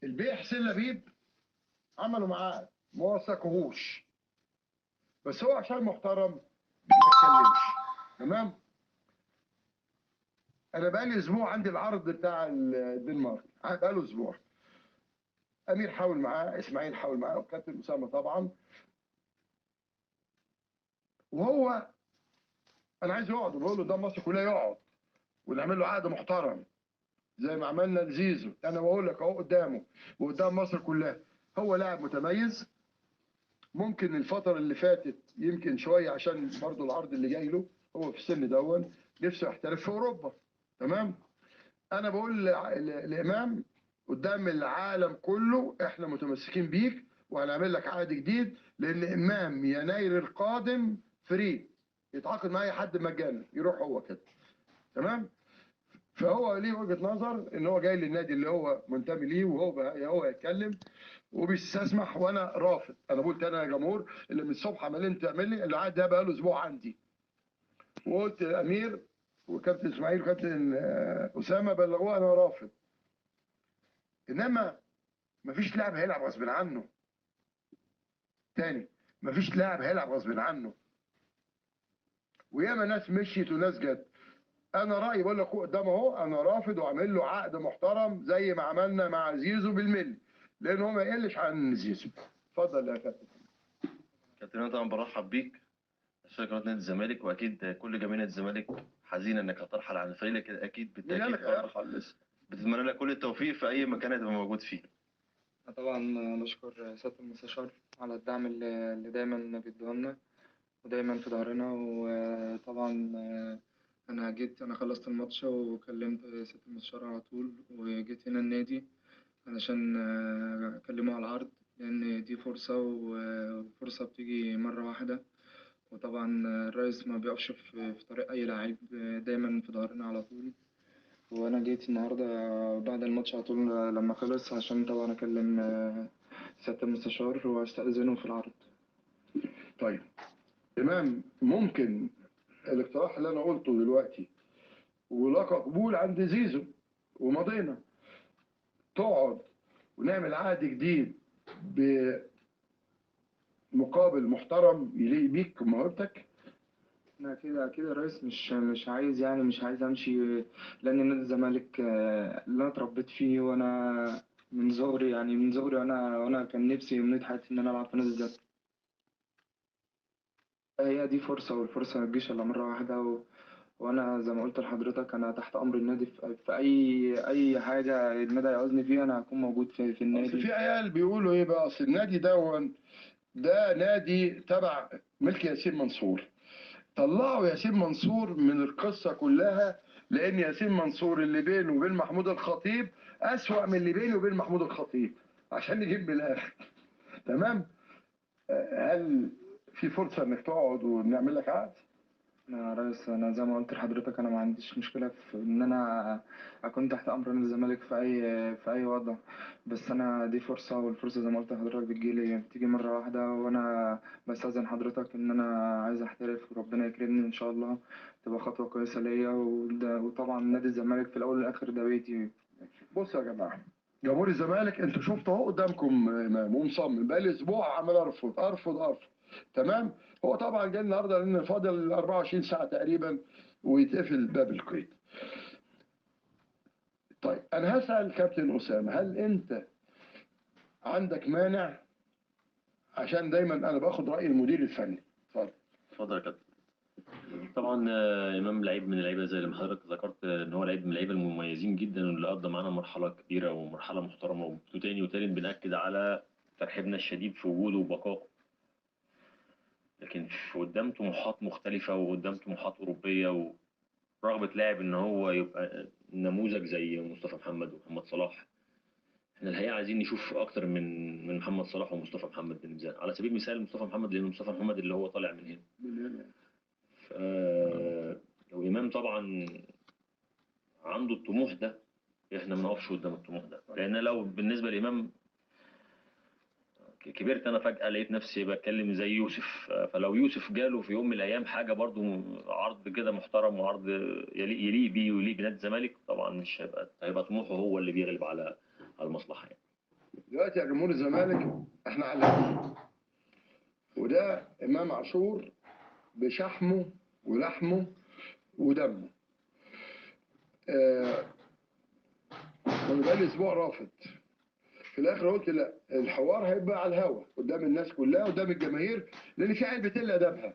البيه حسين لبيب عملوا معاه ما وثقوهوش، بس هو عشان محترم ما اتكلمش. تمام. انا بقالي اسبوع عندي العرض بتاع الدنمارك، بقاله اسبوع. امير حاول معاه، اسماعيل حاول معاه، وكابتن اسامه طبعا. وهو انا عايز يقعد، وبقول له ده مصر كلها يقعد ونعمل له عقد محترم زي ما عملنا لزيزو. انا بقول لك اهو قدامه وقدام مصر كلها، هو لاعب متميز. ممكن الفتره اللي فاتت يمكن شويه عشان برضه العرض اللي جاي له، هو في السن دون نفسه يحترف في اوروبا. تمام. انا بقول لامام قدام العالم كله احنا متمسكين بيك وهنعمل لك عقد جديد، لان امام يناير القادم فري يتعاقد مع اي حد مجانا يروح هو كده. تمام. فهو ليه وجهه نظر ان هو جاي للنادي اللي هو منتمي ليه، وهو يتكلم وبيستسمح، وانا رافض. انا قلت انا يا جمهور اللي من الصبح عمالين تعمل لي العقد ده بقاله اسبوع عندي، وقلت امير وكابتن اسماعيل وكابتن اسامه بلغوه انا رافض. انما مفيش لاعب هيلعب غصب عنه. تاني، مفيش لاعب هيلعب غصب عنه. وياما ناس مشيت وناس جت. انا رايي بقول لك قدام اهو، انا رافض واعمل له عقد محترم زي ما عملنا مع زيزو بالملي، لان هو ما يقلش عن زيزو. اتفضل يا كابتن. كابتن انا طبعا برحب بيك عشان قناه نادي الزمالك، واكيد كل جماهير نادي الزمالك حزينه انك هترحل عن الفريق، لكن اكيد مين قال بالتاكيد لك هيرحل لسه؟ بتتمنى لك كل التوفيق في اي مكان هتبقى موجود فيه. طبعا بشكر سيادة المستشار على الدعم اللي دايما بيديهولنا ودايما في ظهرنا. وطبعا أنا خلصت الماتش وكلمت سيادة المستشار على طول، وجيت هنا النادي علشان أكلمه على العرض، لأن دي فرصة وفرصة بتيجي مرة واحدة. وطبعا الرئيس ما بيقفش في طريق أي لعيب، دايما في ظهرنا على طول. وانا جيت النهارده بعد الماتش على طول لما خلص عشان طبعا اكلم سيادة المستشار واستأذنه في العرض. طيب امام، ممكن الاقتراح اللي انا قلته دلوقتي ولقى قبول عند زيزو ومضينا، تقعد ونعمل عقد جديد بمقابل محترم يليق بيك وموهبتك؟ انا كده يا ريس مش عايز، يعني مش عايز امشي، لان نادي الزمالك اللي انا اتربيت فيه، وانا من صغري، يعني من صغري وانا كان نفسي ومنيت حياتي ان انا العب في نادي الزمالك. هي دي فرصة، والفرصة ما تجيش الا مرة واحدة. وانا زي ما قلت لحضرتك انا تحت امر النادي في اي حاجة النادي هيعوزني فيها انا هكون موجود في اصل النادي. في عيال بيقولوا ايه بقى، اصل النادي ده نادي تبع ملك ياسين منصور. طلعوا ياسين منصور من القصه كلها، لان ياسين منصور اللي بينه وبين محمود الخطيب اسوأ من اللي بينه وبين محمود الخطيب، عشان نجيب من الاخر. تمام. هل في فرصه انك تقعد ونعمل لك عقد؟ يا ريس انا زي ما قلت لحضرتك انا ما عنديش مشكله في ان انا اكون تحت امر نادي الزمالك في اي وضع. بس انا دي فرصه، والفرصه زي ما قلت لحضرتك بتيجي مره واحده. وانا بستأذن حضرتك ان انا عايز احترف وربنا يكرمني ان شاء الله، تبقى خطوه كويسه ليا. وطبعا نادي الزمالك في الاول والاخر ده بيتي. بصوا يا جماعه، جمهور الزمالك انتوا شفتوا اهو قدامكم امام ومصمم بقالي اسبوع عمال ارفض ارفض ارفض. تمام. هو طبعا جاي النهارده لان فاضل 24 ساعه تقريبا ويتقفل باب القيد. طيب انا هسال كابتن اسامه، هل انت عندك مانع؟ عشان دايما انا باخد راي المدير الفني. اتفضل. اتفضل يا كابتن. طبعا امام لعيب من اللعيبه زي ما حضرتك ذكرت، ان هو لعيب من اللعيبه المميزين جدا واللي قضى معانا مرحله كبيره ومرحله محترمه، وتاني وتالت بنأكد على ترحيبنا الشديد في وجوده وبقائه. لكن في قدام طموحات مختلفه وقدام طموحات اوروبيه ورغبه لاعب ان هو يبقى نموذج زي مصطفى محمد ومحمد صلاح. احنا الحقيقه عايزين نشوف اكتر من محمد صلاح ومصطفى محمد بالنسبه على سبيل المثال مصطفى محمد، لان مصطفى محمد اللي هو طالع من هنا. وإمام طبعا عنده الطموح ده، احنا ما نقفش قدام الطموح ده، لان لو بالنسبه لامام كبرت انا فجاه لقيت نفسي بتكلم زي يوسف، فلو يوسف جاله في يوم من الايام حاجه برضو عرض كده محترم وعرض يليق بيه ويليق بنادي الزمالك، طبعا مش هيبقى طموحه هو اللي بيغلب على المصلحه يعني. دلوقتي يا جمهور الزمالك احنا على الهوا، وده امام عاشور بشحمه ولحمه ودمه. وانا بقالي اسبوع رافض، في الاخر قلت لا، الحوار هيبقى على الهوا قدام الناس كلها قدام الجماهير، لان في عيال بتقل ادبها.